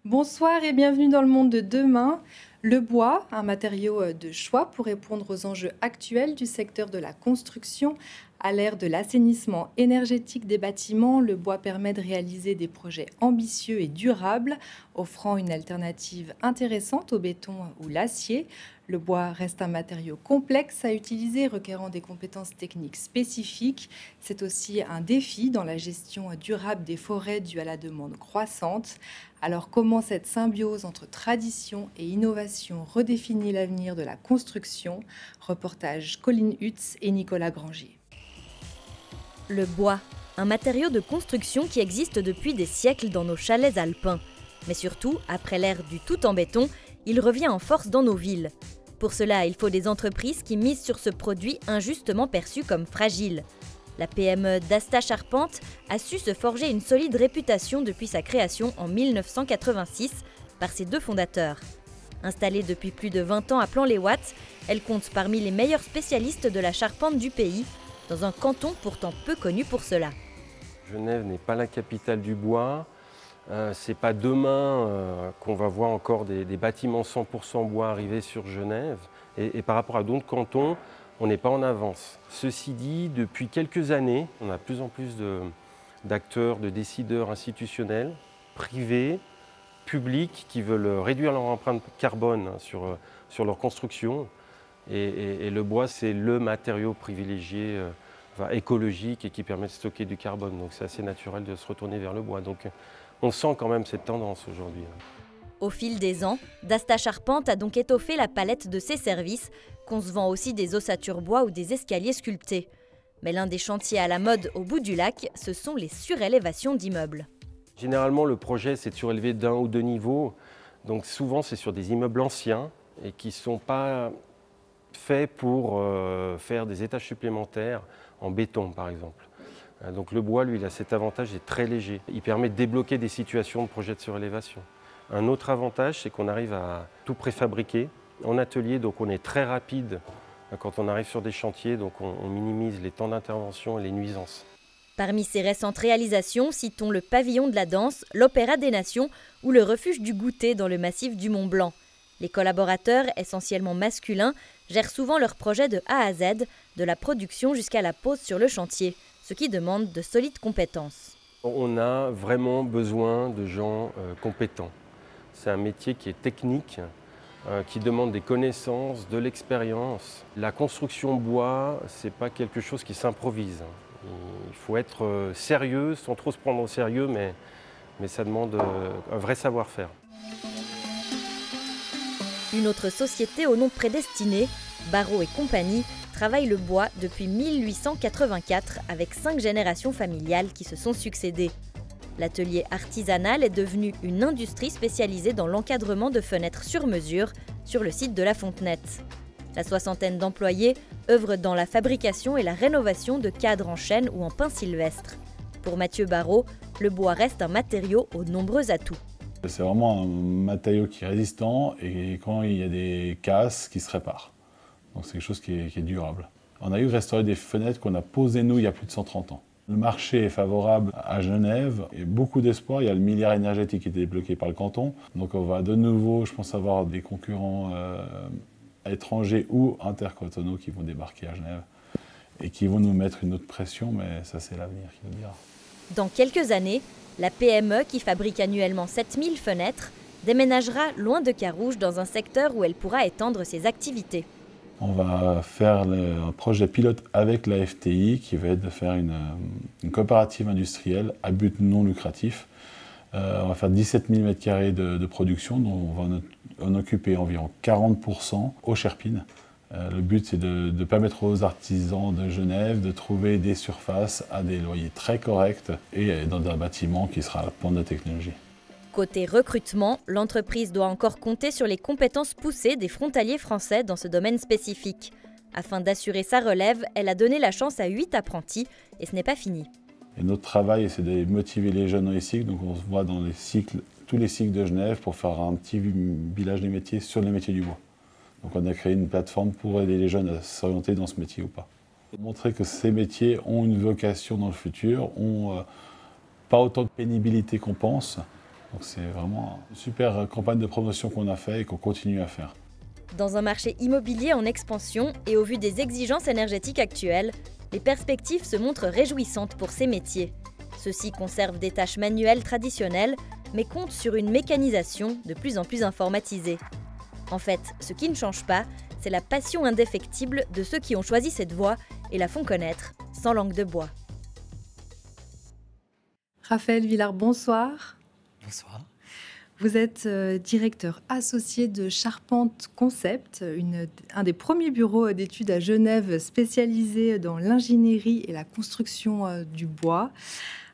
Bonsoir et bienvenue dans le monde de demain. Le bois, un matériau de choix pour répondre aux enjeux actuels du secteur de la construction. À l'ère de l'assainissement énergétique des bâtiments, le bois permet de réaliser des projets ambitieux et durables, offrant une alternative intéressante au béton ou l'acier. Le bois reste un matériau complexe à utiliser, requérant des compétences techniques spécifiques. C'est aussi un défi dans la gestion durable des forêts due à la demande croissante. Alors comment cette symbiose entre tradition et innovation redéfinit l'avenir de la construction? Reportage Colline Hutz et Nicolas Granger. Le bois, un matériau de construction qui existe depuis des siècles dans nos chalets alpins. Mais surtout, après l'ère du tout en béton, il revient en force dans nos villes. Pour cela, il faut des entreprises qui misent sur ce produit injustement perçu comme fragile. La PME d'Asta Charpente a su se forger une solide réputation depuis sa création en 1986 par ses deux fondateurs. Installée depuis plus de 20 ans à Plan-les-Ouates, elle compte parmi les meilleurs spécialistes de la charpente du pays, dans un canton pourtant peu connu pour cela. Genève n'est pas la capitale du bois. C'est pas demain qu'on va voir encore des bâtiments 100% bois arriver sur Genève. Et par rapport à d'autres cantons, on n'est pas en avance. Ceci dit, depuis quelques années, on a de plus en plus d'acteurs, de décideurs institutionnels, privés, publics, qui veulent réduire leur empreinte carbone sur leur construction. Et le bois, c'est le matériau privilégié écologique et qui permet de stocker du carbone. Donc c'est assez naturel de se retourner vers le bois. Donc on sent quand même cette tendance aujourd'hui. Au fil des ans, Dasta Charpente a donc étoffé la palette de ses services, concevant aussi des ossatures bois ou des escaliers sculptés. Mais l'un des chantiers à la mode au bout du lac, ce sont les surélévations d'immeubles. Généralement, le projet, c'est de surélever d'un ou deux niveaux. Donc souvent, c'est sur des immeubles anciens et qui ne sont pas faits pour faire des étages supplémentaires en béton, par exemple. Donc le bois, lui, il a cet avantage, il est très léger. Il permet de débloquer des situations de projets de surélévation. Un autre avantage, c'est qu'on arrive à tout préfabriquer en atelier, donc on est très rapide quand on arrive sur des chantiers, donc on minimise les temps d'intervention et les nuisances. Parmi ses récentes réalisations, citons le Pavillon de la Danse, l'Opéra des Nations ou le Refuge du Goûter dans le massif du Mont Blanc. Les collaborateurs, essentiellement masculins, gèrent souvent leurs projets de A à Z, de la production jusqu'à la pose sur le chantier, ce qui demande de solides compétences. On a vraiment besoin de gens compétents. C'est un métier qui est technique, qui demande des connaissances, de l'expérience. La construction bois, ce n'est pas quelque chose qui s'improvise. Il faut être sérieux, sans trop se prendre au sérieux, mais ça demande un vrai savoir-faire. Une autre société au nom prédestiné, Barrault et compagnie, travaille le bois depuis 1884 avec 5 générations familiales qui se sont succédées. L'atelier artisanal est devenu une industrie spécialisée dans l'encadrement de fenêtres sur mesure sur le site de la Fontenette. La soixantaine d'employés œuvrent dans la fabrication et la rénovation de cadres en chêne ou en pin sylvestre. Pour Mathieu Barrault, le bois reste un matériau aux nombreux atouts. C'est vraiment un matériau qui est résistant et quand il y a des casses, qui se réparent. Donc c'est quelque chose qui est durable. On a eu restauré des fenêtres qu'on a posées nous il y a plus de 130 ans. Le marché est favorable à Genève et beaucoup d'espoir. Il y a le milliard énergétique qui est débloqué par le canton. Donc on va de nouveau, je pense, avoir des concurrents étrangers ou intercantonaux qui vont débarquer à Genève et qui vont nous mettre une autre pression, mais ça c'est l'avenir qui nous dira. Dans quelques années, la PME, qui fabrique annuellement 7000 fenêtres, déménagera loin de Carouge dans un secteur où elle pourra étendre ses activités. On va faire un projet pilote avec la FTI qui va être de faire une coopérative industrielle à but non lucratif. On va faire 17 000 m² de production dont on va en occuper environ 40% aux Cherpines. Le but, c'est de permettre aux artisans de Genève de trouver des surfaces à des loyers très corrects et dans un bâtiment qui sera à la pointe de la technologie. Côté recrutement, l'entreprise doit encore compter sur les compétences poussées des frontaliers français dans ce domaine spécifique. Afin d'assurer sa relève, elle a donné la chance à 8 apprentis et ce n'est pas fini. Et notre travail, c'est de motiver les jeunes dans les cycles. Donc on se voit dans tous les cycles de Genève pour faire un petit village des métiers sur les métiers du bois. Donc on a créé une plateforme pour aider les jeunes à s'orienter dans ce métier ou pas. Montrer que ces métiers ont une vocation dans le futur, ont pas autant de pénibilité qu'on pense. Donc c'est vraiment une super campagne de promotion qu'on a fait et qu'on continue à faire. Dans un marché immobilier en expansion et au vu des exigences énergétiques actuelles, les perspectives se montrent réjouissantes pour ces métiers. Ceux-ci conservent des tâches manuelles traditionnelles, mais comptent sur une mécanisation de plus en plus informatisée. En fait, ce qui ne change pas, c'est la passion indéfectible de ceux qui ont choisi cette voie et la font connaître sans langue de bois. Raphaël Villard, bonsoir. Bonsoir. Vous êtes directeur associé de Charpente Concept, un des premiers bureaux d'études à Genève spécialisés dans l'ingénierie et la construction du bois.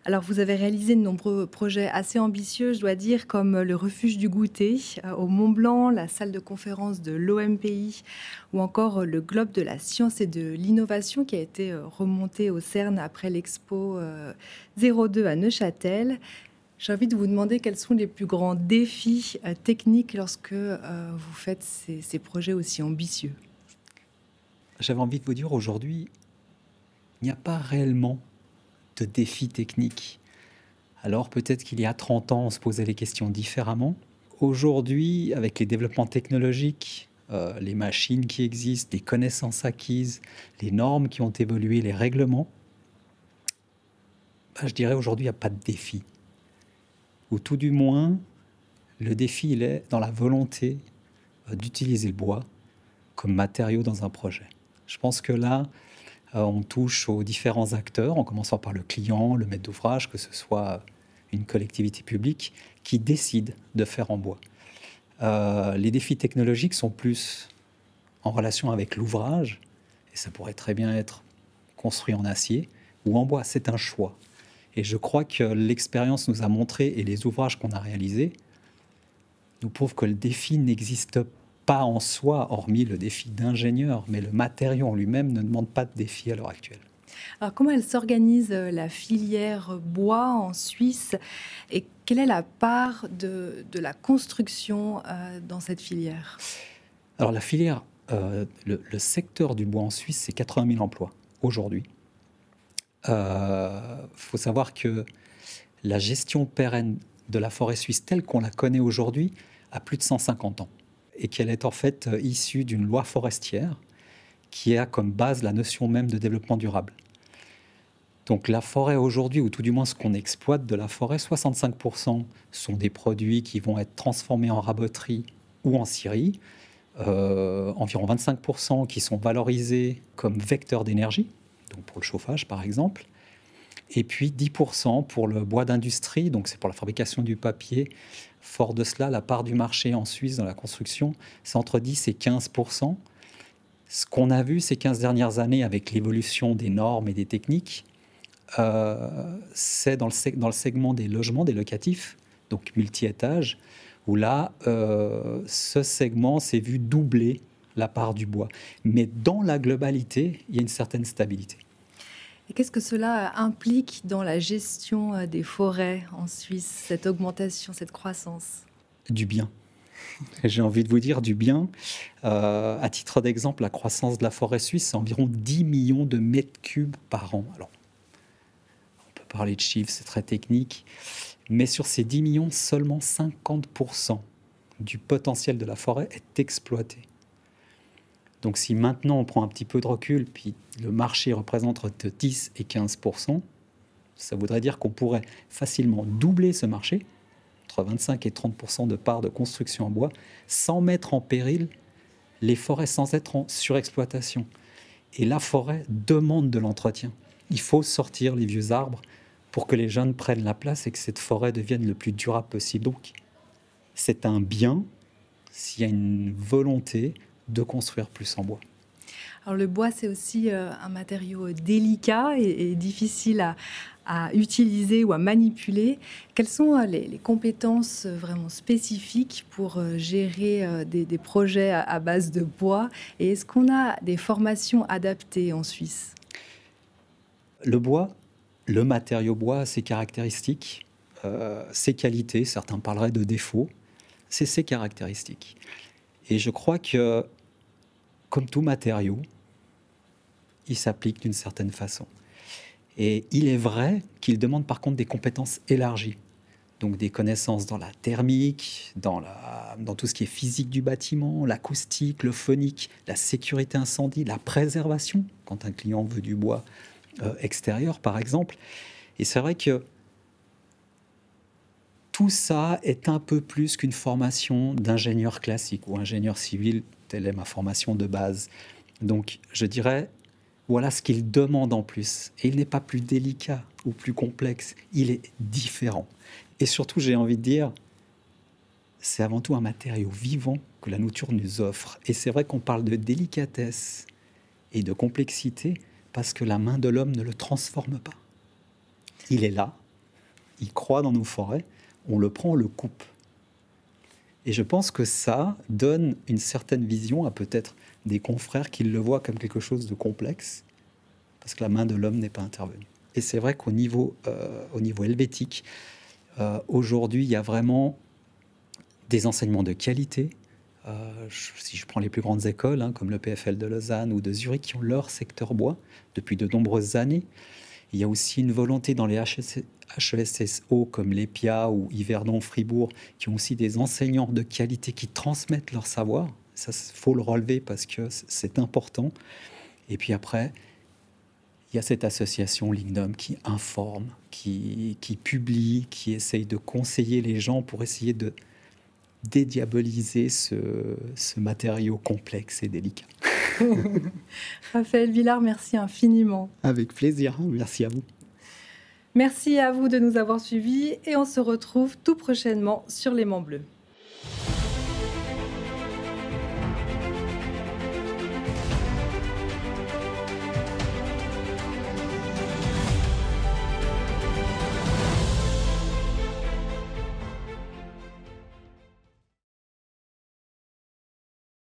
Alors, vous avez réalisé de nombreux projets assez ambitieux, je dois dire, comme le refuge du goûter au Mont-Blanc, la salle de conférence de l'OMPI ou encore le Globe de la science et de l'innovation qui a été remonté au CERN après l'Expo 02 à Neuchâtel. J'ai envie de vous demander quels sont les plus grands défis techniques lorsque vous faites ces projets aussi ambitieux. J'avais envie de vous dire aujourd'hui, il n'y a pas réellement de défis techniques. Alors peut-être qu'il y a 30 ans, on se posait les questions différemment. Aujourd'hui, avec les développements technologiques, les machines qui existent, les connaissances acquises, les normes qui ont évolué, les règlements, je dirais aujourd'hui, il n'y a pas de défi. Ou tout du moins, le défi, il est dans la volonté d'utiliser le bois comme matériau dans un projet. Je pense que là, on touche aux différents acteurs, en commençant par le client, le maître d'ouvrage, que ce soit une collectivité publique, qui décide de faire en bois. Les défis technologiques sont plus en relation avec l'ouvrage, et ça pourrait très bien être construit en acier ou en bois, c'est un choix. Et je crois que l'expérience nous a montré, et les ouvrages qu'on a réalisés, nous prouvent que le défi n'existe pas en soi, hormis le défi d'ingénieur, mais le matériau en lui-même ne demande pas de défi à l'heure actuelle. Alors, comment elle s'organise la filière bois en Suisse et quelle est la part de la construction dans cette filière? Alors, la filière, le secteur du bois en Suisse, c'est 80 000 emplois aujourd'hui. Faut savoir que la gestion pérenne de la forêt suisse telle qu'on la connaît aujourd'hui a plus de 150 ans et qu'elle est en fait issue d'une loi forestière qui a comme base la notion même de développement durable. Donc la forêt aujourd'hui, ou tout du moins ce qu'on exploite de la forêt, 65% sont des produits qui vont être transformés en raboterie ou en scierie, environ 25% qui sont valorisés comme vecteurs d'énergie, donc pour le chauffage par exemple, et puis 10% pour le bois d'industrie, donc c'est pour la fabrication du papier. Fort de cela, la part du marché en Suisse dans la construction, c'est entre 10 et 15%. Ce qu'on a vu ces 15 dernières années avec l'évolution des normes et des techniques, c'est dans le segment des logements, des locatifs, donc multi-étages, où là, ce segment s'est vu doubler la part du bois. Mais dans la globalité, il y a une certaine stabilité. Et qu'est-ce que cela implique dans la gestion des forêts en Suisse, cette augmentation, cette croissance? Du bien. J'ai envie de vous dire du bien. À titre d'exemple, la croissance de la forêt suisse, c'est environ 10 millions de mètres cubes par an. Alors, on peut parler de chiffres, c'est très technique, mais sur ces 10 millions, seulement 50% du potentiel de la forêt est exploité. Donc si maintenant on prend un petit peu de recul, puis le marché représente entre 10 et 15%, ça voudrait dire qu'on pourrait facilement doubler ce marché, entre 25 et 30% de part de construction en bois, sans mettre en péril les forêts, sans être en surexploitation. Et la forêt demande de l'entretien. Il faut sortir les vieux arbres pour que les jeunes prennent la place et que cette forêt devienne le plus durable possible. Donc c'est un bien s'il y a une volonté de construire plus en bois. Alors le bois, c'est aussi un matériau délicat et difficile à utiliser ou à manipuler. Quelles sont les compétences vraiment spécifiques pour gérer des projets à base de bois? Et est-ce qu'on a des formations adaptées en Suisse? Le bois, le matériau bois, ses caractéristiques, ses qualités, certains parleraient de défauts, c'est ses caractéristiques. Et je crois que, comme tout matériau, il s'applique d'une certaine façon. Et il est vrai qu'il demande par contre des compétences élargies. donc des connaissances dans la thermique, dans tout ce qui est physique du bâtiment, l'acoustique, le phonique, la sécurité incendie, la préservation, quand un client veut du bois extérieur, par exemple. Et c'est vrai que tout ça est un peu plus qu'une formation d'ingénieur classique ou ingénieur civil, telle est ma formation de base. Donc, je dirais, voilà ce qu'il demande en plus. Et il n'est pas plus délicat ou plus complexe, il est différent. Et surtout, j'ai envie de dire, c'est avant tout un matériau vivant que la nature nous offre. Et c'est vrai qu'on parle de délicatesse et de complexité parce que la main de l'homme ne le transforme pas. Il est là, il croît dans nos forêts, on le prend, on le coupe. Et je pense que ça donne une certaine vision à peut-être des confrères qui le voient comme quelque chose de complexe, parce que la main de l'homme n'est pas intervenue. Et c'est vrai qu'au niveau helvétique, aujourd'hui, il y a vraiment des enseignements de qualité. Si je prends les plus grandes écoles, comme le PFL de Lausanne ou de Zurich, qui ont leur secteur bois depuis de nombreuses années. Il y a aussi une volonté dans les HESSO comme l'EPIA ou Yverdon, Fribourg, qui ont aussi des enseignants de qualité qui transmettent leur savoir. Ça, il faut le relever parce que c'est important. Et puis après, il y a cette association Lignum qui informe, qui publie, qui essaye de conseiller les gens pour essayer de dédiaboliser ce matériau complexe et délicat. Raphaël Villard, merci infiniment. Avec plaisir, merci à vous. Merci à vous de nous avoir suivis et on se retrouve tout prochainement sur L'Aimant Bleu.